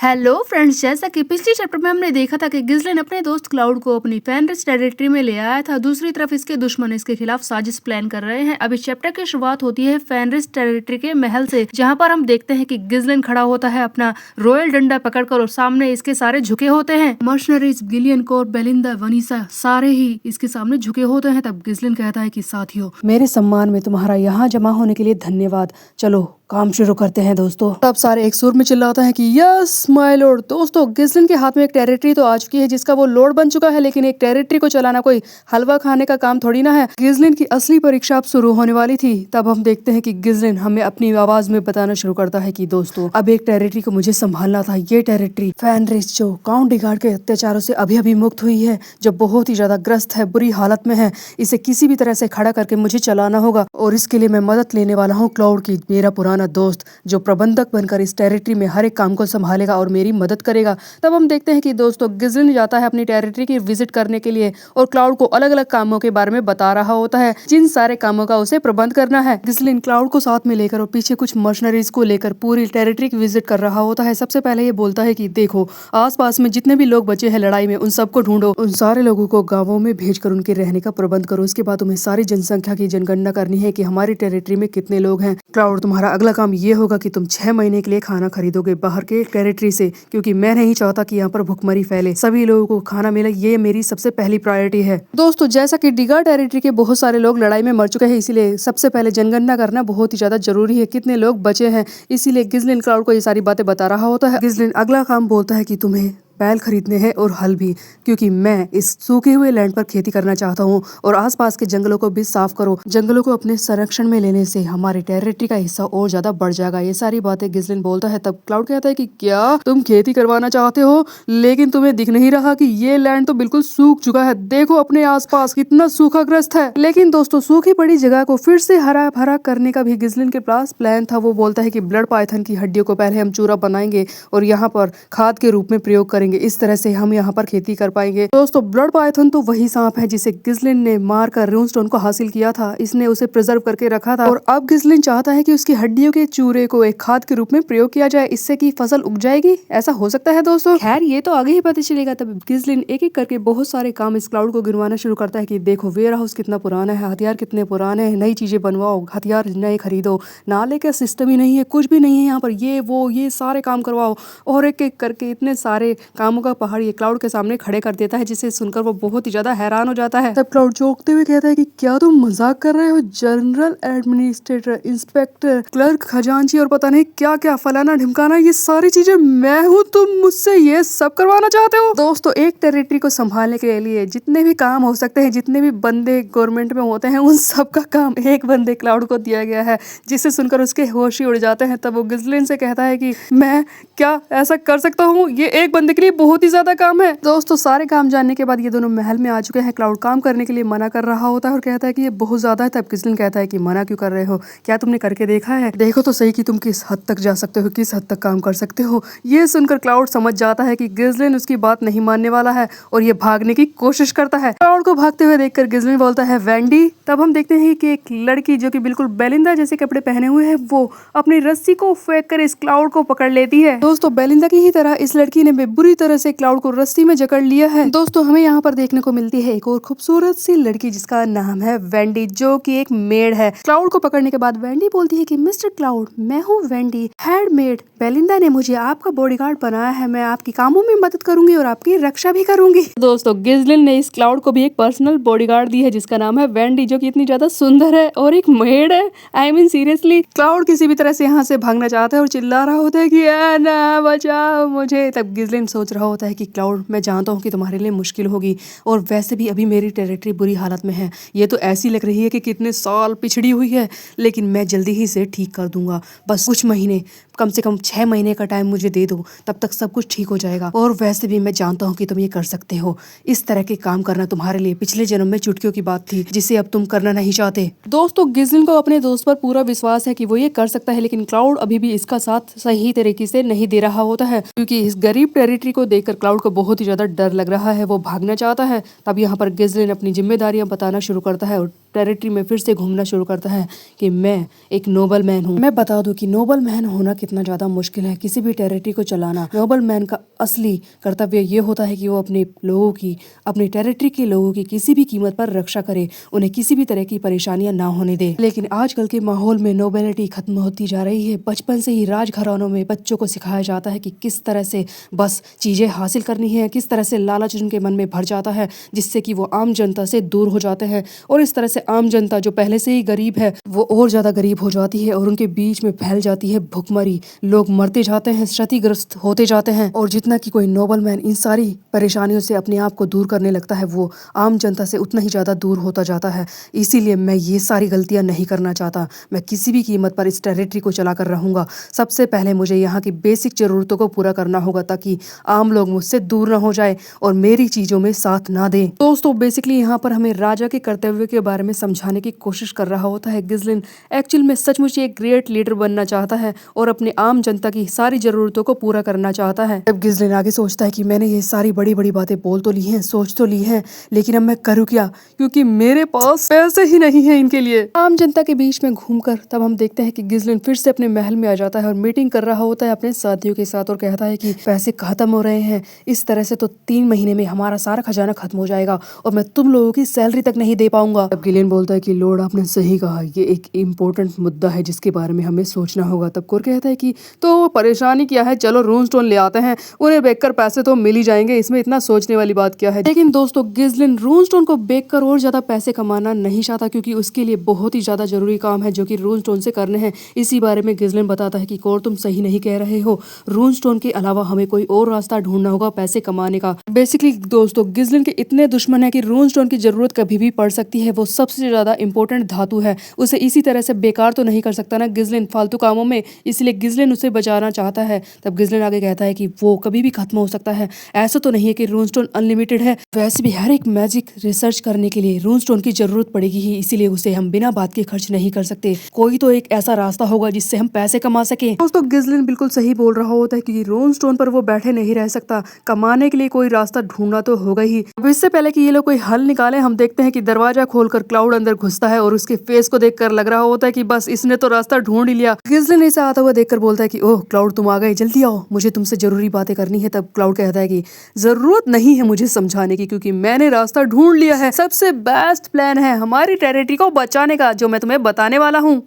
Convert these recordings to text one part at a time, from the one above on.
Hello friends, जैसा कि पिछले चैप्टर में हमने देखा था कि गिज़लिन अपने दोस्त क्लाउड को अपनी फेनरिस टेरिटरी में ले आया था। दूसरी तरफ इसके दुश्मन इसके खिलाफ साजिश प्लान कर रहे हैं। अब इस चैप्टर की शुरुआत होती है फेनरिस टेरिटरी के महल से, जहां पर हम देखते हैं कि गिज़लिन खड़ा होता है अपना रॉयल डंडा पकड़कर और सामने इसके सारे झुके होते हैं। मर्शनरीज, गिलियन कोर, बेलिंदा, वनीसा सारे ही इसके सामने झुके होते हैं। तब गिज़लिन कहता है कि साथियों, मेरे सम्मान में तुम्हारा यहाँ जमा होने के लिए धन्यवाद। चलो काम शुरू करते हैं दोस्तों। तब सारे एक सुर में चिल्लाते हैं कि यस माय लॉर्ड। दोस्तों, गिज़लिन के हाथ में एक टेरिटरी तो आ चुकी है जिसका वो लॉर्ड बन चुका है, लेकिन एक टेरिटरी को चलाना कोई हलवा खाने का काम थोड़ी ना है। गिज़लिन की असली परीक्षा अब शुरू होने वाली थी। तब हम देखते हैं कि गिज़लिन हमें अपनी आवाज में बताना शुरू करता है कि दोस्तों, अब एक टेरिटरी को मुझे संभालना था। ये टेरिटरी फेनरिस जो काउंट डिगार्ड के अत्याचारों से अभी अभी मुक्त हुई है, जो बहुत ही ज्यादा ग्रस्त है, बुरी हालत में है, इसे किसी भी तरह से खड़ा करके मुझे चलाना होगा और इसके लिए मैं मदद लेने वाला हूँ क्लाउड की, मेरा पुराना दोस्त जो प्रबंधक बनकर इस टेरिटरी में हर एक काम को संभालेगा और मेरी मदद करेगा। तब हम देखते हैं कि दोस्तों, गिज़लिन जाता है अपनी टेरिटरी की विजिट करने के लिए और क्लाउड को अलग अलग कामों के बारे में बता रहा होता है, जिन सारे कामों का उसे प्रबंध करना है। गिज़लिन क्लाउड को साथ में लेकर और पीछे कुछ मर्शनरीज को लेकर पूरी टेरिटरी की विजिट कर रहा होता है। सबसे पहले ये बोलता है कि देखो, आसपास में जितने भी लोग बचे हैं लड़ाई में, उन सबको ढूंढो, उन सारे लोगों को गाँवों में भेजकर उनके रहने का प्रबंध करो। उसके बाद तुम्हें सारी जनसंख्या की जनगणना करनी है कि हमारी टेरिटरी में कितने लोग हैं। क्लाउड, तुम्हारा अगला काम ये होगा कि तुम 6 महीने के लिए खाना खरीदोगे बाहर के टेरिटरी से, क्योंकि मैं नहीं चाहता कि यहाँ पर भुखमरी फैले, सभी लोगों को खाना मिले, ये मेरी सबसे पहली प्रायोरिटी है। दोस्तों, जैसा कि डिगा टेरिटरी के बहुत सारे लोग लड़ाई में मर चुके हैं, इसीलिए सबसे पहले जनगणना करना बहुत ही ज्यादा जरूरी है, कितने लोग बचे हैं। इसीलिए गिज़लिन क्लाउड को ये सारी बातें बता रहा होता है। गिज़लिन अगला काम बोलता है कि तुम्हें बैल खरीदने हैं और हल भी, क्योंकि मैं इस सूखे हुए लैंड पर खेती करना चाहता हूँ और आसपास के जंगलों को भी साफ करो। जंगलों को अपने संरक्षण में लेने से हमारे टेरिटरी का हिस्सा और ज्यादा बढ़ जाएगा। ये सारी बातें गिज़लिन बोलता है। तब क्लाउड कहता है कि क्या तुम खेती करवाना चाहते हो, लेकिन तुम्हें दिख नहीं रहा कि ये लैंड तो बिल्कुल सूख चुका है। देखो अपने आसपास कितना सूखाग्रस्त है। लेकिन दोस्तों, सूखी पड़ी जगह को फिर से हरा भरा करने का भी गिज़लिन के पास प्लान था। वो बोलता है कि ब्लड पाइथन की हड्डियों को पहले हम चूरा बनाएंगे और यहाँ पर खाद के रूप में प्रयोग करेंगे, इस तरह से हम यहाँ पर खेती कर पाएंगे। दोस्तों, ब्लड पाइथन तो वही सांप है जिसे गिज़लिन ने मारकर रूनस्टोन को हासिल किया था। इसने उसे प्रिजर्व करके रखा था और अब गिज़लिन चाहता है कि उसकी हड्डियों के चूरे को एक खाद के रूप में प्रयोग किया जाए, इससे की फसल उग जाएगी। ऐसा हो सकता है दोस्तों, खैर ये तो आगे ही पता चलेगा। तब गिज़लिन एक एक करके बहुत सारे काम इस क्लाउड को गिनवाना शुरू करता है कि देखो, वेयर हाउस कितना पुराना है, हथियार कितने पुराने हैं, नई चीजें बनवाओ, हथियार नए खरीदो, नाले का सिस्टम ही नहीं है, कुछ भी नहीं है यहाँ पर, ये सारे काम करवाओ। और एक एक करके इतने सारे कामों का पहाड़ ये क्लाउड के सामने खड़े कर देता है, जिसे सुनकर वो बहुत ही ज्यादा हैरान हो जाता है। तब क्लाउड चौंकते हुए कहता है कि क्या तुम मजाक कर रहे हो? जनरल एडमिनिस्ट्रेटर, इंस्पेक्टर, क्लर्क, खजांची और पता नहीं क्या क्या, फलाना ढिमकाना, ये सारी चीजें मैं हूँ, तुम मुझसे ये सब करवाना चाहते हो? दोस्तों, एक टेरिटरी को संभालने के लिए जितने भी काम हो सकते हैं, जितने भी बंदे गवर्नमेंट में होते हैं, उन सब का काम एक बंदे क्लाउड को दिया गया है, जिसे सुनकर उसके होश ही उड़ जाते हैं। तब वो गिज़लिन से कहता है कि मैं क्या ऐसा कर सकता हूँ? ये एक बंदे के लिए बहुत ही ज्यादा काम है। दोस्तों, सारे काम जानने के बाद ये दोनों महल में आ चुके हैं। क्लाउड काम करने के लिए मना कर रहा होता है और कहता है कि ये बहुत ज्यादा है। तब गिज़लिन कहता है कि मना क्यों कर रहे हो, क्या तुमने करके देखा है? देखो तो सही कि तुम किस हद तक जा सकते हो, किस हद तक काम कर सकते हो। ये सुनकर क्लाउड समझ जाता है कि गिज़लिन उसकी बात नहीं मानने वाला है और ये भागने की कोशिश करता है। क्लाउड को भागते हुए देखकर गिज़लिन बोलता है वेंडी। तब हम देखते हैं कि एक लड़की जो कि बिल्कुल बेलिंदा जैसे कपड़े पहने हुए है, वो अपनी रस्सी को फेंक कर इस क्लाउड को पकड़ लेती है। दोस्तों, बेलिंदा की ही तरह इस लड़की ने भी बुरी तरह से क्लाउड को रस्सी में जकड़ लिया है। दोस्तों, हमें यहाँ पर देखने को मिलती है एक और खूबसूरत सी लड़की जिसका नाम है वेंडी, जो कि एक मेड है। क्लाउड को पकड़ने के बाद वेंडी बोलती है कि मिस्टर क्लाउड, मैं हूँ वेंडी, हेड मेड। बेलिंदा ने मुझे आपका बॉडीगार्ड बनाया है, मैं आपकी कामों में मदद करूंगी और आपकी रक्षा भी करूंगी। दोस्तों, गिज़लिन ने इस क्लाउड को भी एक पर्सनल बॉडीगार्ड दी है जिसका नाम है वेंडी, जो कि इतनी ज्यादा सुंदर है और एक मेड है। आई मीन सीरियसली, क्लाउड किसी भी तरह से यहाँ से भागना चाहता है और चिल्ला रहा होता है कि ना बचाओ मुझे। तब गिज़लिन सोच रहा होता है कि क्लाउड, मैं जानता हूँ कि तुम्हारे लिए मुश्किल होगी और वैसे भी अभी मेरी टेरिटरी बुरी हालत में है, ये तो ऐसी लग रही है कि कितने साल पिछड़ी हुई है, लेकिन मैं जल्दी ही इसे ठीक कर दूंगा। बस कुछ महीने, कम से कम 6 महीने का टाइम मुझे दे दो, तब तक सब कुछ ठीक हो जाएगा। और वैसे भी मैं जानता हूँ कि तुम ये कर सकते हो। इस तरह के काम करना तुम्हारे लिए पिछले जन्म में चुटकियों की बात थी, जिसे अब तुम करना नहीं चाहते। दोस्तों, गिज़लिन को अपने दोस्त पर पूरा विश्वास है कि वो ये कर सकता है, लेकिन क्लाउड अभी भी इसका साथ सही तरीके से नहीं दे रहा होता है, क्योंकि इस गरीब टेरिटरी को देखकर क्लाउड को बहुत ही ज्यादा डर लग रहा है। वो भागना चाहता है। तब यहाँ पर गिज़लिन अपनी जिम्मेदारियां बताना शुरू करता है और टेरिटरी में फिर से घूमना शुरू करता है कि मैं एक नोबल मैन हूँ। मैं बता दूं कि नोबल मैन होना कितना ज्यादा मुश्किल है किसी भी टेरिटरी को चलाना। नोबलमैन का असली कर्तव्य ये होता है कि वो अपने लोगों की, अपनी टेरिटरी के लोगों की किसी भी कीमत पर रक्षा करे, उन्हें किसी भी तरह की परेशानियां ना होने दे। लेकिन आजकल के माहौल में नोबेलिटी खत्म होती जा रही है। बचपन से ही राजघरानों में बच्चों को सिखाया जाता है कि किस तरह से बस चीजें हासिल करनी है, किस तरह से लालच उनके मन में भर जाता है जिससे कि वो आम जनता से दूर हो जाते हैं। और इस तरह से आम जनता जो पहले से ही गरीब है वो और ज्यादा गरीब हो जाती है और उनके बीच में फैल जाती है भुखमरी। लोग मरते जाते हैं, क्षतिग्रस्त होते जाते हैं। और जितना कि कोई नोबलमैन इन सारी परेशानियों से अपने आप को दूर करने लगता है वो आम जनता से उतना ही ज्यादा दूर होता जाता है। इसीलिए मैं ये सारी गलतियां नहीं करना चाहता। मैं किसी भी कीमत पर इस टेरिटरी को चला कर रहूंगा। सबसे पहले मुझे यहाँ की बेसिक जरूरतों को पूरा करना होगा ताकि आम लोग मुझसे दूर ना हो जाए और मेरी चीजों में साथ ना दें। दोस्तों बेसिकली यहाँ पर हमें राजा के कर्तव्य के बारे में समझाने की कोशिश कर रहा होता है गिज़लिन। एक्चुअल में सचमुच एक ग्रेट लीडर बनना चाहता है और अपने आम जनता की सारी जरूरतों को पूरा करना चाहता है। जब गिज़लिन आगे सोचता है कि मैंने ये सारी बड़ी बड़ी बातें बोल तो ली हैं, सोच तो ली हैं, लेकिन अब मैं करूँ क्या, क्योंकि मेरे पास पैसे ही नहीं है इनके लिए। आम जनता के बीच में घूमकर तब हम देखते हैं कि गिज़लिन फिर से अपने महल में आ जाता है और मीटिंग कर रहा होता है अपने साथियों के साथ और कहता है कि पैसे खत्म हो रहे हैं, इस तरह से तो 3 महीने में हमारा सारा खजाना खत्म हो जाएगा और मैं तुम लोगों की सैलरी तक नहीं दे पाऊंगा। तब गिलियन बोलता है कि लॉर्ड आपने सही कहा, ये एक इम्पोर्टेंट मुद्दा है जिसके बारे में हमें सोचना होगा। तब कोर कहता है कि तो परेशानी क्या है, चलो रूनस्टोन ले आते हैं, उन्हें बेचकर पैसे तो मिल ही जाएंगे, इसमें इतना सोचने वाली बात क्या है। लेकिन दोस्तों गिज़लिन रूनस्टोन को बेचकर और ज्यादा पैसे कमाना नहीं चाहता क्योंकि उसके लिए बहुत ही ज्यादा जरूरी काम है जो कि रूनस्टोन से करने हैं। इसी बारे में गिज़लिन बताता है कि कोर तुम सही नहीं कह रहे हो, रूनस्टोन के अलावा हमें कोई और रास्ता ढूंढना होगा पैसे कमाने का। बेसिकली दोस्तों गिज़लिन के इतने दुश्मन है कि रूनस्टोन की जरूरत कभी भी पड़ सकती है। वो सबसे ज्यादा इंपॉर्टेंट धातु है, उसे इसी तरह से बेकार तो नहीं कर सकता ना गिज़लिन फालतू कामों में, इसलिए गिज़लिन उसे बचाना चाहता है। तब गिज़लिन आगे कहता है कि वो कभी भी खत्म हो सकता है, ऐसा तो नहीं है कि रूनस्टोन अनलिमिटेड है। वैसे भी हर एक मैजिक रिसर्च करने के लिए रूनस्टोन की जरूरत पड़ेगी ही, इसीलिए उसे हम बिना बात के खर्च नहीं कर सकते। कोई तो एक ऐसा रास्ता होगा जिससे हम पैसे कमा सके। दोस्तों गिज़लिन बिल्कुल सही बोल रहा होता है कि रूनस्टोन पर वो बैठे नहीं रह सकता, कमाने के लिए कोई रास्ता ढूंढना तो होगा ही। अब इससे पहले कि ये लोग कोई हल निकाले हम देखते हैं कि दरवाजा खोलकर क्लाउड अंदर घुसता है और उसके फेस को देखकर लग रहा होता है कि बस इसने तो रास्ता ढूंढ ही लिया। गिज़लिन इसे आता हुआ देखकर बोलता है कि ओह क्लाउड तुम आ गए, जल्दी आओ, मुझे तुमसे जरूरी बातें करनी है। तब क्लाउड कहता है कि जरूरत नहीं है मुझे समझाने की क्योंकि मैंने रास्ता ढूंढ लिया है। सबसे बेस्ट प्लान है हमारी टेरिटरी को बचाने का जो मैं तुम्हें बताने वाला हूँ।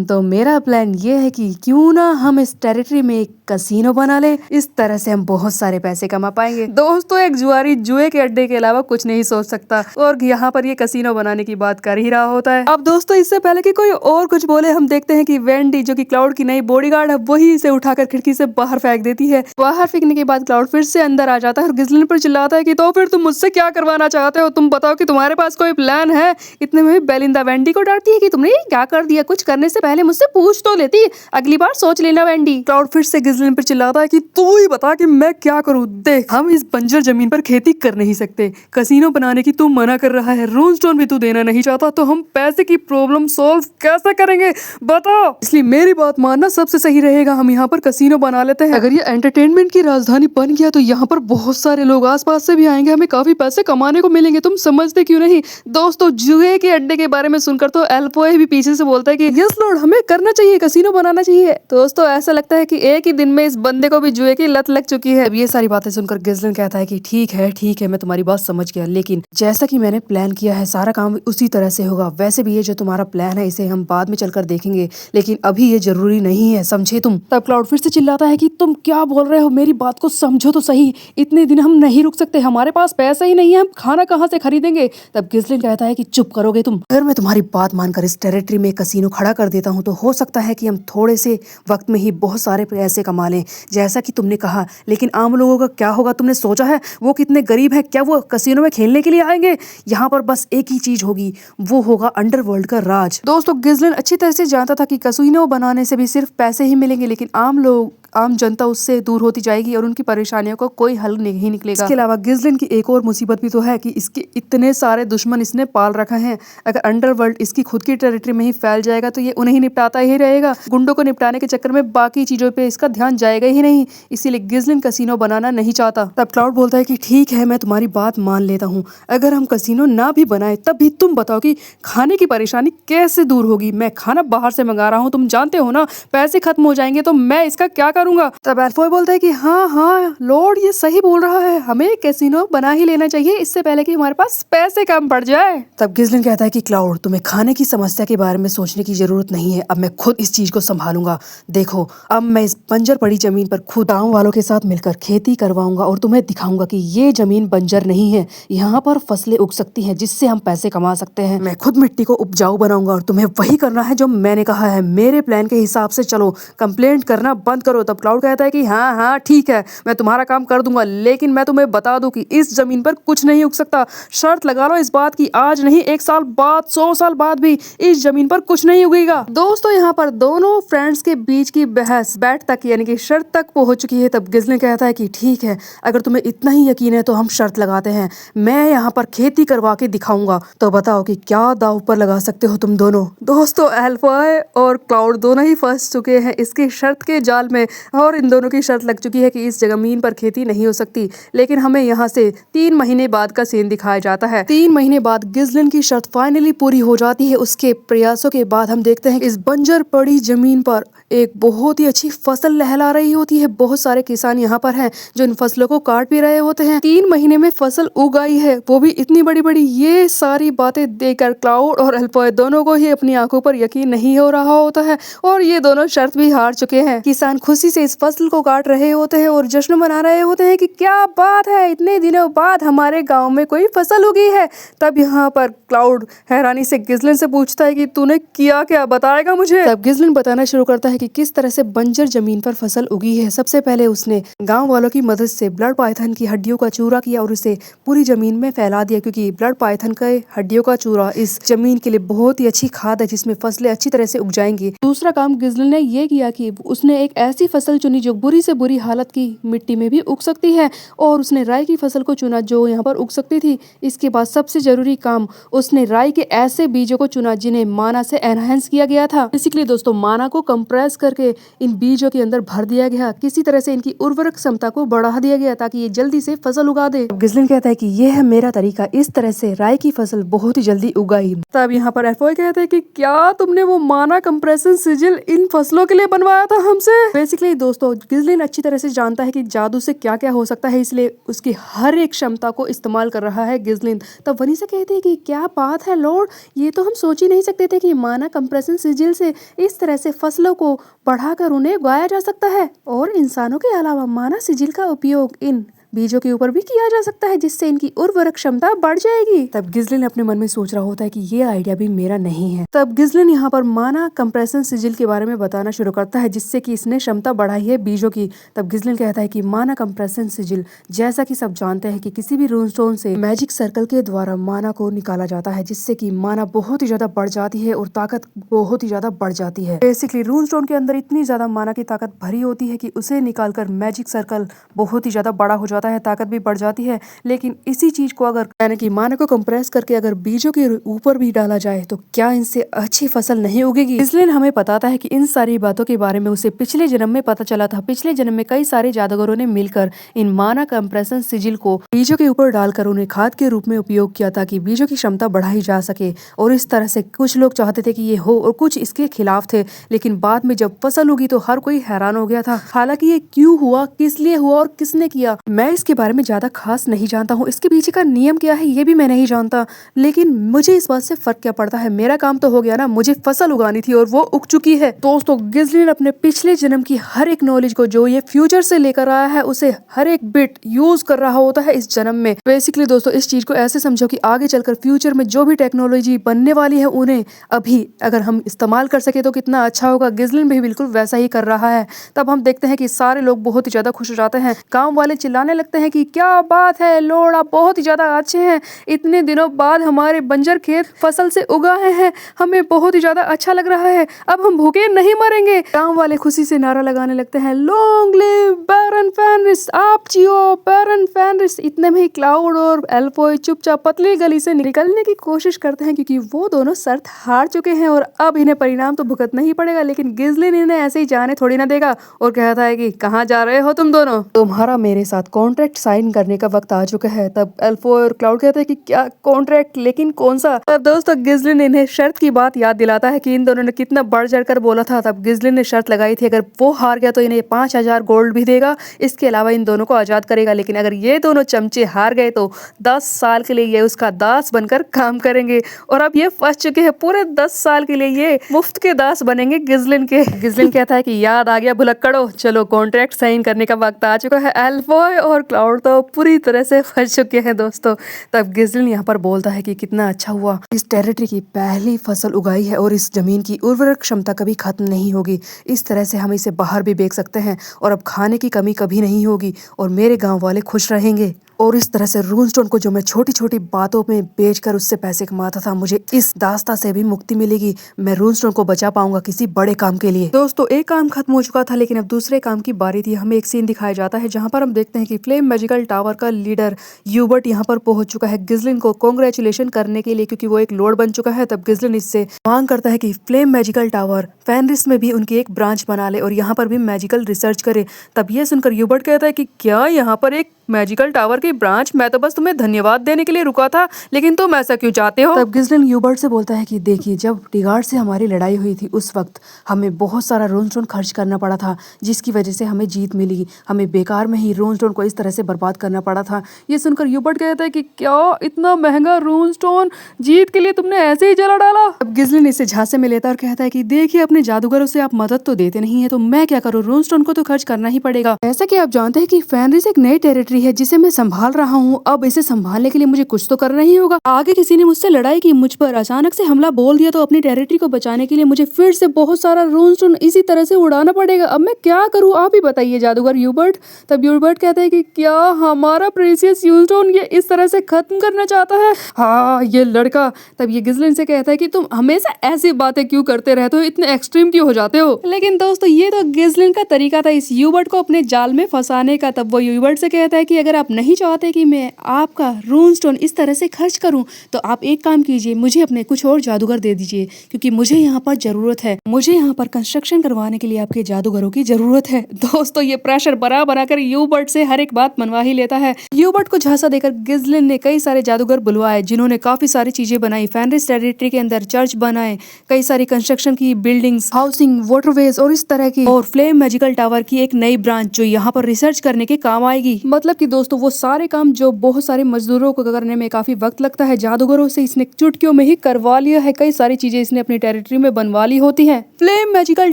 तो मेरा प्लान ये है कि क्यों ना हम इस टेरिटरी में एक कसीनो बना ले, इस तरह से हम बहुत सारे पैसे कमा पाएंगे। दोस्तों एक जुआरी जुए के अड्डे के अलावा कुछ नहीं सोच सकता और यहाँ पर ये कसीनो बनाने की बात कर ही रहा होता है। अब दोस्तों इससे पहले कि कोई और कुछ बोले हम देखते हैं कि वेंडी जो कि क्लाउड की नई बॉडीगार्ड है वही इसे उठाकर खिड़की से बाहर फेंक देती है। बाहर फेंकने के बाद क्लाउड फिर से अंदर आ जाता है और गिज़लिन पर चिल्लाता है कि तो फिर तुम मुझसे क्या करवाना चाहते हो, तुम बताओ कि तुम्हारे पास कोई प्लान है। इतने में बेलिंदा वेंडी को डांटती है कि तुमने ये क्या कर दिया, कुछ करने से पहले मुझसे पूछ तो लेती, अगली बार सोच लेना वेंडी। क्लाउड फिर से गिज़लिन पर चिल्लाता है कि तू ही बता कि मैं क्या करूं, देख हम इस बंजर जमीन पर खेती कर नहीं सकते, कसीनो बनाने की तू मना कर रहा है, रूनस्टोन भी तू देना नहीं चाहता, तो हम पैसे की प्रॉब्लम सॉल्व कैसे करेंगे बता। इसलिए मेरी बात मानना सबसे सही रहेगा, हम यहाँ पर कसीनो बना लेते हैं। अगर ये एंटरटेनमेंट की राजधानी बन गया तो यहाँ पर बहुत सारे लोग आसपास से भी आएंगे, हमें काफी पैसे कमाने को मिलेंगे, तुम समझते क्यों नहीं। दोस्तों जुए के अड्डे के बारे में सुनकर तो एल्फोए भी पीछे से बोलता है कि यस लॉर्ड हमें करना चाहिए, कसीनो बनाना चाहिए। दोस्तों ऐसा लगता है कि एक ही दिन में इस बंदे को भी जुए की लत लग चुकी है। अब ये सारी बातें सुनकर गिज़लिन कहता है कि ठीक है मैं तुम्हारी बात समझ गया, लेकिन जैसा कि मैंने प्लान किया है सारा काम उसी तरह से होगा। वैसे भी ये जो तुम्हारा प्लान है इसे हम बाद में चलकर देखेंगे, लेकिन अभी ये जरूरी नहीं है, समझे तुम। तब क्लाउड फिर से चिल्लाता है कि तुम क्या बोल रहे हो, मेरी बात को समझो तो सही, इतने दिन हम नहीं रुक सकते, हमारे पास पैसा ही नहीं है, हम खाना कहाँ से खरीदेंगे। तब गिज़लिन कहता है कि चुप करोगे तुम। अगर मैं तुम्हारी बात मानकर इस टेरिटरी में कसीनो खड़ा कर देता हूँ तो हो सकता है कि हम थोड़े से वक्त में ही बहुत सारे पैसे कमा लें जैसा कि तुमने कहा, लेकिन आम लोगों का क्या होगा तुमने सोचा है, वो कितने गरीब है, क्या वो कसीनो में खेलने के लिए आएंगे। यहाँ पर बस एक ही चीज होगी, वो होगा अंडरवर्ल्ड का राज। दोस्तों गिज़लिन अच्छी तरह से जानता था कि कसीनो बनाने से भी सिर्फ पैसे ही मिलेंगे, लेकिन आम लोग आम जनता उससे दूर होती जाएगी और उनकी परेशानियों को कोई हल नहीं निकलेगा। इसके अलावा गिज़लिन की एक और मुसीबत भी तो है कि इसके इतने सारे दुश्मन इसने पाल रखा है। अगर अंडरवर्ल्ड इसकी खुद की टेरिटरी में ही फैल जाएगा तो ये उन्हें ही निपटाता ही रहेगा। गुंडों को निपटाने के चक्कर में बाकी चीजों पे इसका ध्यान जाएगा ही नहीं, इसीलिए गिज़लिन कसिनो बनाना नहीं चाहता। तब क्लाउड बोलता है कि ठीक है, मैं तुम्हारी बात मान लेता हूँ, अगर हम कसिनो ना भी बनाए तब भी तुम बताओ कि खाने की परेशानी कैसे दूर होगी। मैं खाना बाहर से मंगा रहा हूँ, तुम जानते हो ना, पैसे खत्म हो जाएंगे तो मैं इसका क्या करूंगा। तब एल्फॉय बोलता है कि हाँ हाँ लॉर्ड, ये सही बोल रहा है, हमें कैसीनो बना ही लेना चाहिए इससे पहले कि हमारे पास पैसे कम पड़ जाए। तब गिज़लिन कहता है कि क्लाउड, तुम्हें खाने की समस्या के बारे में सोचने की जरूरत नहीं है, अब मैं खुद इस चीज को संभालूंगा। देखो, अब मैं इस बंजर पड़ी जमीन पर खुद गांव वालों के साथ मिलकर खेती करवाऊंगा और तुम्हें दिखाऊंगा कि ये जमीन बंजर नहीं है, यहाँ पर फसलें उग सकती हैं जिससे हम पैसे कमा सकते हैं। मैं खुद मिट्टी को उपजाऊ बनाऊंगा और तुम्हें वही करना है जो मैंने कहा है। मेरे प्लान के हिसाब से चलो, कंप्लेंट करना बंद करो। तब क्लाउड कहता है कि हाँ हाँ ठीक है, मैं तुम्हारा काम कर दूंगा, लेकिन मैं तुम्हें बता दूं कि इस जमीन पर कुछ नहीं उग सकता। शर्त लगा लो इस बात की, आज नहीं 1 साल बाद, 100 साल बाद भी इस जमीन पर कुछ नहीं उगेगा। दोस्तों, यहाँ पर दोनों फ्रेंड्स के बीच की बहस बैट तक यानी कि शर्त तक पहुंच चुकी है। तब गिज़लिन कहता है कि ठीक है, अगर तुम्हें इतना ही यकीन है तो हम शर्त लगाते हैं, मैं यहाँ पर खेती करवा के दिखाऊंगा, तो बताओ कि क्या दाव पर लगा सकते हो तुम दोनों। दोस्तों, एल्फॉय और क्लाउड दोनों ही फंस चुके हैं इसकी शर्त के जाल में और इन दोनों की शर्त लग चुकी है कि इस जमीन पर खेती नहीं हो सकती। लेकिन हमें यहाँ से 3 महीने बाद का सीन दिखाया जाता है। 3 महीने बाद गिज़लिन की शर्त फाइनली पूरी हो जाती है। उसके प्रयासों के बाद हम देखते हैं इस बंजर पड़ी जमीन पर एक बहुत ही अच्छी फसल लहला रही होती है। बहुत सारे किसान यहाँ पर हैं जो इन फसलों को काट भी रहे होते हैं। 3 महीने में फसल उग आई है, वो भी इतनी बड़ी बड़ी। ये सारी बातें देखकर क्लाउड और एल्फॉय दोनों को ही अपनी आंखों पर यकीन नहीं हो रहा होता है और ये दोनों शर्त भी हार चुके हैं। किसान खुशी से इस फसल को काट रहे होते हैं और जश्न मना रहे होते हैं कि क्या बात है, इतने दिनों बाद हमारे गाँव में कोई फसल उगी है। तब यहाँ पर क्लाउड हैरानी से गिज़लिन से पूछता है कि तूने किया क्या, बताएगा मुझे। तब गिज़लिन बताना शुरू करता है कि किस तरह से बंजर जमीन पर फसल उगी है। सबसे पहले उसने गांव वालों की मदद से ब्लड पाइथन की हड्डियों का चूरा किया और उसे पूरी जमीन में फैला दिया, क्योंकि ब्लड पाइथन के हड्डियों का चूरा इस जमीन के लिए बहुत ही अच्छी खाद है जिसमें फसलें अच्छी तरह से उग जाएंगी। दूसरा काम गिज़लिन ने ये किया कि उसने एक ऐसी फसल चुनी जो बुरी से बुरी हालत की मिट्टी में भी उग सकती है और उसने राई की फसल को चुना जो यहाँ पर उग सकती थी। इसके बाद सबसे जरूरी काम, उसने राई के ऐसे बीजों को चुना जिन्हें माना से एनहांस किया गया था। बेसिकली दोस्तों, माना को कंप्रेस करके इन बीजों के अंदर भर दिया गया, किसी तरह से इनकी उर्वरक क्षमता को बढ़ा दिया गया ताकि ये जल्दी से फसल उगा दे। गिज़लिन कहता है कि ये है मेरा तरीका, इस तरह से राई की फसल बहुत ही जल्दी उगाई। तब यहाँ पर एल्फॉय कहते हैं कि क्या तुमने वो माना कंप्रेशन सिजिल इन फसलों के लिए बनवाया था हमसे। बेसिकली दोस्तों, गिज़लिन अच्छी तरह से जानता है कि जादू से क्या क्या हो सकता है, इसलिए उसकी हर एक क्षमता को इस्तेमाल कर रहा है गिज़लिन। तब वनी से कहते हैं कि क्या बात है लॉर्ड, ये तो हम सोच ही नहीं सकते थे कि माना कंप्रेशन सिजिल से इस तरह से फसलों को बढ़ाकर उन्हें उगाया जा सकता है और इंसानों के अलावा माना सिजिल का उपयोग इन बीजों के ऊपर भी किया जा सकता है जिससे इनकी उर्वरक क्षमता बढ़ जाएगी। तब गिज़लिन अपने मन में सोच रहा होता है कि ये आइडिया भी मेरा नहीं है। तब गिज़लिन यहाँ पर माना कंप्रेशन सिजिल के बारे में बताना शुरू करता है जिससे कि इसने क्षमता बढ़ाई है बीजों की। तब गिज़लिन कहता है कि माना कंप्रेशन सिजिल, जैसा कि सब जानते हैं कि किसी भी रूनस्टोन से मैजिक सर्कल के द्वारा माना को निकाला जाता है जिससे कि माना बहुत ही ज्यादा बढ़ जाती है और ताकत बहुत ही ज्यादा बढ़ जाती है। बेसिकली रूनस्टोन के अंदर इतनी ज्यादा माना की ताकत भरी होती है कि उसे निकालकर मैजिक सर्कल बहुत ही ज्यादा बड़ा हो जाता है, ताकत भी बढ़ जाती है। लेकिन इसी चीज को अगर यानी कि माना को कंप्रेस करके अगर बीजों के ऊपर भी डाला जाए तो क्या इनसे अच्छी फसल नहीं उगेगी। इसलिए हमें बताता है कि इन सारी बातों के बारे में उसे पिछले जन्म में पता चला था। पिछले जन्म में कई सारे जादूगरों ने मिलकर इन माना कंप्रेशन सिजिल को बीजों के ऊपर डालकर उन्हें खाद के रूप में उपयोग किया ताकि बीजों की क्षमता बढ़ाई जा सके। और इस तरह से कुछ लोग चाहते थे कि ये हो और कुछ इसके खिलाफ थे, लेकिन बाद में जब फसल उगी तो हर कोई हैरान हो गया था। हालांकि ये क्यों हुआ, किस लिए हुआ और किसने किया, मैं इसके बारे में ज्यादा खास नहीं जानता हूँ। इसके पीछे का नियम क्या है ये भी मैं नहीं जानता, लेकिन मुझे इस बात से फर्क क्या पड़ता है, मेरा काम तो हो गया ना। मुझे फसल उगानी थी और वो उग चुकी है। दोस्तों, गिज़लिन अपने पिछले जन्म की हर एक नॉलेज को जो ये फ्यूचर से लेकर आया है उसे हर एक बिट यूज कर रहा होता है इस जन्म में। बेसिकली दोस्तों, इस चीज को ऐसे समझो कि आगे चलकर फ्यूचर में जो भी टेक्नोलॉजी बनने वाली है उन्हें अभी अगर हम इस्तेमाल कर सके तो कितना अच्छा होगा। गिज़लिन भी बिल्कुल वैसा ही कर रहा है। तब हम देखते हैं कि सारे लोग बहुत ही ज्यादा खुश हो जाते हैं। गाँव वाले चिल्लाने लगते हैं कि क्या बात है लॉर्ड, आप बहुत ही ज्यादा अच्छे हैं। इतने दिनों बाद हमारे बंजर खेत फसल से उगाए हैं, हमें बहुत ही ज्यादा अच्छा लग रहा है। अब हम भूखे नहीं मरेंगे। गांव वाले खुशी से नारा लगाने लगते हैं, लॉन्ग लिव बैरन फेनरिस, आप जियो बैरन फेनरिस। इतने में ही क्लाउड और एल्फॉय चुपचाप पतली गली से निकलने की कोशिश करते हैं क्योंकि वो दोनों शर्त हार चुके हैं और अब इन्हें परिणाम तो भुगतना ही पड़ेगा। लेकिन गिज़लिन इन्हें ऐसे ही जाने थोड़ी ना देगा और कहता है कि कहाँ जा रहे हो तुम दोनों, तुम्हारा मेरे साथ कॉन्ट्रैक्ट साइन करने का वक्त आ चुका है। तब एल्फॉय और क्लाउड कहते हैं कि क्या कॉन्ट्रैक्ट, लेकिन कौन सा। तब दोस्तों गिज़लिन इन्हें शर्त की बात याद दिलाता है कि इन दोनों ने कितना बढ़ चढ़कर बोला था। तब गिज़लिन ने शर्त लगाई थी अगर वो हार गया तो इन्हें 5000 गोल्ड भी देगा, इसके अलावा इन दोनों को आजाद करेगा। लेकिन अगर ये दोनों चमचे हार गए तो 10 साल के लिए ये उसका दास बनकर काम करेंगे। और अब ये फंस चुके हैं, पूरे 10 साल के लिए ये मुफ्त के दास बनेंगे गिज़लिन के। गिज़लिन कहता है कि याद आ गया भुलक्कड़ो, चलो कॉन्ट्रैक्ट साइन करने का वक्त आ चुका है। एल्फॉय और क्लाउड तो पूरी तरह से फंस चुके हैं दोस्तों। तब गिज़लिन यहाँ पर बोलता है कि कितना अच्छा हुआ, इस टेरिटरी की पहली फसल उगाई है और इस जमीन की उर्वरक क्षमता कभी खत्म नहीं होगी। इस तरह से हम इसे बाहर भी बेच सकते हैं और अब खाने की कमी कभी नहीं होगी और मेरे गांव वाले खुश रहेंगे। और इस तरह से रूनस्टोन को जो मैं छोटी छोटी बातों में बेचकर उससे पैसे कमाता था, मुझे इस दास्ता से भी मुक्ति मिलेगी। मैं रूनस्टोन को बचा पाऊंगा किसी बड़े काम के लिए। दोस्तों एक काम खत्म हो चुका था लेकिन अब दूसरे काम की बारी थी। हमें एक सीन दिखाया जाता है जहां पर हम देखते हैं कि फ्लेम मैजिकल टावर का लीडर यूबर्ट यहाँ पर पहुंच चुका है गिज़लिन को कॉन्ग्रेचुलेशन करने के लिए क्योंकि वो एक लॉर्ड बन चुका है। तब गिज़लिन इससे मांग करता है कि फ्लेम मैजिकल टावर फेनरिस में भी उनकी एक ब्रांच बना ले और यहाँ पर भी मैजिकल रिसर्च करे। तब ये सुनकर यूबर्ट कहता है कि क्या यहाँ पर एक मैजिकल टावर की ब्रांच, मैं तो बस तुम्हें धन्यवाद देने के लिए रुका था, लेकिन तुम ऐसा क्यों चाहते हो। तब गिज़लिन यूबर्ट से बोलता है कि देखिए जब टिगार्ड से हमारी लड़ाई हुई थी उस वक्त हमें बहुत सारा रूनस्टोन खर्च करना पड़ा था जिसकी वजह से हमें जीत मिली। हमें बेकार में ही रूनस्टोन को इस तरह से बर्बाद करना पड़ा था। ये सुनकर यूबर्ट कहता है कि क्या इतना महंगा रूनस्टोन जीत के लिए तुमने ऐसे ही जला डाला। अब गिज़लिन इसे झांसे में लेता और कहता है कि देखिए अपने जादूगरों से आप मदद तो देते नहीं है तो मैं क्या करूँ, रूनस्टोन को तो खर्च करना ही पड़ेगा। ऐसा कि आप जानते हैं कि फेनरिस एक नई टेरिटरी है जिसे मैं संभाल रहा हूँ। अब इसे संभालने के लिए मुझे कुछ तो करना ही होगा। आगे किसी ने मुझसे लड़ाई की, मुझ पर अचानक से हमला बोल दिया तो अपनी टेरिटरी को बचाने के लिए मुझे फिर से बहुत सारा रूनस्टोन इसी तरह से उड़ाना पड़ेगा। अब मैं क्या करूँ, आप ही बताइए जादूगर यूबर्ट। तब यूबर्ट कहता है कि क्या हमारा प्रेशियस यूनस्टोन ये इस तरह से खत्म करना चाहता है। हाँ ये लड़का। तब ये गिज़लिन से कहता है कि तुम हमेशा ऐसी बातें क्यों करते रहते हो, इतने एक्सट्रीम क्यों हो जाते हो। लेकिन दोस्तों ये तो गिज़लिन का तरीका था इस यूबर्ट को अपने जाल में फंसाने का। तब वो यूबर्ट से कहता है कि अगर आप नहीं चाहते कि मैं आपका रूनस्टोन इस तरह से खर्च करूं तो आप एक काम कीजिए, मुझे अपने कुछ और जादूगर दे दीजिए क्योंकि मुझे यहाँ पर जरूरत है। मुझे यहाँ पर कंस्ट्रक्शन करवाने के लिए आपके जादूगरों की जरूरत है। दोस्तों ये प्रेशर बना बनाकर यूबर्ट से हर एक बात मनवा ही लेता है। यूबर्ट को झांसा देकर गिज़लिन ने कई सारे जादूगर बुलवाए जिन्होंने काफी सारी चीजें बनाई। फेनरिस टेरिटरी के अंदर चर्च बनाए, कई सारी कंस्ट्रक्शन की, बिल्डिंग्स, हाउसिंग, वाटरवेज और इस तरह की, और फ्लेम मैजिकल टावर की एक नई ब्रांच जो यहाँ पर रिसर्च करने के काम आएगी। मतलब कि दोस्तों वो सारे काम जो बहुत सारे मजदूरों को करने में काफी वक्त लगता है, जादूगरों से इसने चुटकियों में ही करवा लिया है। कई सारी चीजें इसने अपनी टेरिटरी में बनवा ली होती हैं। फ्लेम मैजिकल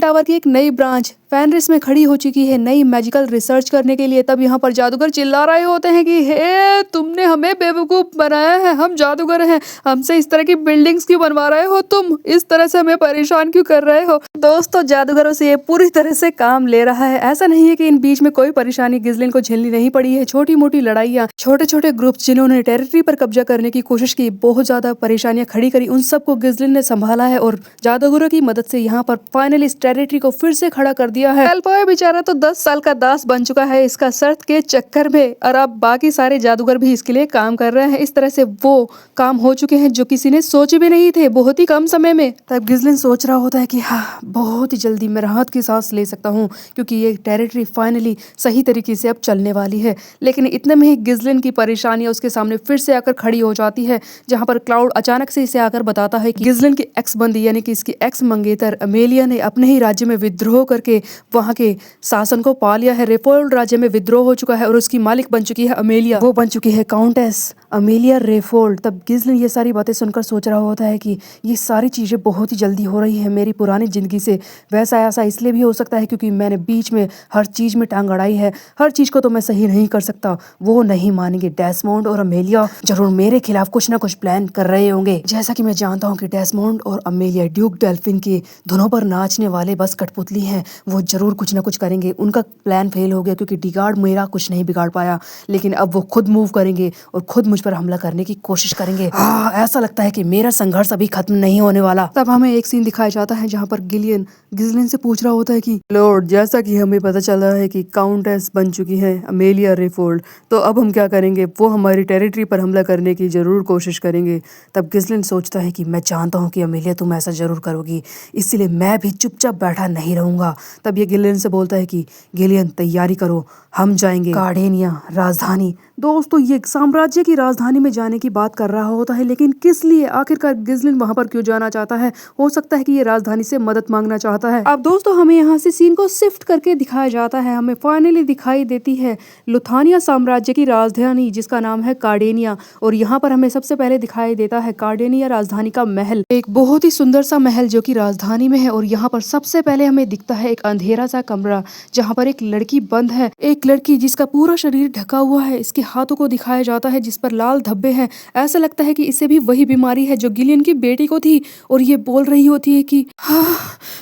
टावर की एक नई ब्रांच फेनरिस में खड़ी हो चुकी है नई मैजिकल रिसर्च करने के लिए। तब यहाँ पर जादूगर चिल्ला रहे होते हैं कि हे तुमने हमें बेवकूफ बनाया है, हम जादूगर हैं, हमसे इस तरह की बिल्डिंग्स क्यों बनवा रहे हो, तुम इस तरह से हमें परेशान क्यों कर रहे हो। दोस्तों जादूगरों से ये पूरी तरह से काम ले रहा है। ऐसा नहीं है कि इन बीच में कोई परेशानी गिज़लिन को झेलनी नहीं पड़ी है। छोटी मोटी लड़ाइयाँ, छोटे छोटे ग्रुप जिन्होंने टेरिटरी पर कब्जा करने की कोशिश की, बहुत ज्यादा परेशानियां खड़ी करी, उन सबको गिज़लिन ने संभाला है और जादूगरों की मदद से यहाँ पर फाइनली इस टेरिटरी को फिर से खड़ा कर दिया है। एल्फॉय बेचारा तो 10 साल का दास बन चुका है इसका शर्त के चक्कर में, और अब बाकी सारे जादूगर भी इसके लिए काम कर रहे हैं। इस तरह से वो काम हो चुके हैं जो किसी ने सोचे भी नहीं थे बहुत ही कम समय में। तब गिज़लिन सोच रहा होता है कि हाँ बहुत ही जल्दी मैं राहत की सांस ले सकता हूँ क्योंकि ये टेरिटरी फाइनली सही तरीके से अब चलने वाली है। लेकिन इतने में ही गिज़लिन की परेशानियां उसके सामने फिर से आकर खड़ी हो जाती है, जहां पर क्लाउड अचानक से इसे आकर बताता है कि गिज़लिन की एक्स बंदी यानी कि इसकी एक्स मंगेतर अमेलिया ने अपने ही राज्य में विद्रोह करके वहां के शासन को पा लिया है। रेफोल्ड राज्य में विद्रोह हो चुका है और उसकी मालिक बन चुकी है अमेलिया, वो बन चुकी है काउंटेस अमेलिया रेफोल्ड। तब गिज़लिन ये सारी बातें सुनकर सोच रहा होता है कि ये सारी चीजें बहुत ही जल्दी हो रही है मेरी पुरानी जिंदगी से। वैसा ऐसा इसलिए भी हो सकता है क्योंकि मैंने बीच में हर चीज में टांग अड़ाई है, हर चीज को तो मैं सही नहीं कर सकता। वो नहीं मानेंगे, डेस्मोंड और अमेलिया जरूर मेरे खिलाफ कुछ ना कुछ प्लान कर रहे होंगे। जैसा कि मैं जानता हूँ कि डेस्मोंड और अमेलिया ड्यूक डेल्फिन के धुनों पर नाचने वाले बस कठपुतली हैं, वो वो जरूर कुछ ना कुछ करेंगे। उनका प्लान फेल हो गया क्योंकि डीगार्ड मेरा कुछ नहीं बिगाड़ पाया, लेकिन अब वो खुद मूव करेंगे और खुद मुझ पर हमला करने की कोशिश करेंगे। ऐसा लगता है कि मेरा संघर्ष अभी खत्म नहीं होने वाला। तब हमें एक सीन दिखाया जाता है जहाँ पर गिजलिन से पूछ रहा होता है कि लॉर्ड, जैसा कि हमें पता चला है कि काउंटेस बन चुकी है अमेलिया रेफोल्ड, तो अब हम क्या करेंगे? वो हमारी टेरिटरी पर हमला करने की जरूर कोशिश करेंगे। तब गिजलिन सोचता है कि मैं जानता हूँ कि अमेलिया तुम ऐसा जरूर करोगी, इसलिए मैं भी चुपचाप बैठा नहीं रहूंगा। तब ये गिलियन से बोलता है कि गिलियन तैयारी करो, हम जाएंगे कार्डेनिया राजधानी। दोस्तों ये साम्राज्य की राजधानी में जाने की बात कर रहा होता है, लेकिन किस लिए? आखिरकार गिजलिन वहां पर क्यों जाना चाहता है? हो सकता है कि ये राजधानी से मदद मांगना चाहता है। अब दोस्तों हमें यहाँ से सीन को शिफ्ट करके दिखाया जाता है। हमें फाइनली दिखाई देती है लुथानिया साम्राज्य की राजधानी जिसका नाम है कार्डेनिया, और यहाँ पर हमें सबसे पहले दिखाई देता है कार्डेनिया राजधानी का महल, एक बहुत ही सुंदर सा महल जो कि राजधानी में है। और यहाँ पर सबसे पहले हमें दिखता है एक अंधेरा सा कमरा जहाँ पर एक लड़की बंद है, एक लड़की जिसका पूरा शरीर ढका हुआ है। इसके हाथों को दिखाया जाता है जिस पर लाल धब्बे हैं। ऐसा लगता है कि इसे भी वही बीमारी है जो गिलियन की बेटी को थी, और ये बोल रही होती है कि हाँ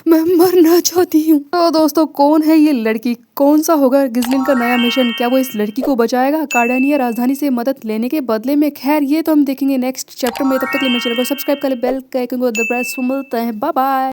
मैं मरना चाहती हूँ। तो दोस्तों कौन है ये लड़की? कौन सा होगा गिजलिन का नया मिशन? क्या वो इस लड़की को बचाएगा कार्डेनिया राजधानी से मदद लेने के बदले में? खैर ये तो हम देखेंगे नेक्स्ट चैप्टर में। तब तक के लिए मेरे चैनल को सब्सक्राइब कर बेल के आइकन को प्रेस। मिलते हैं, बाय बाय।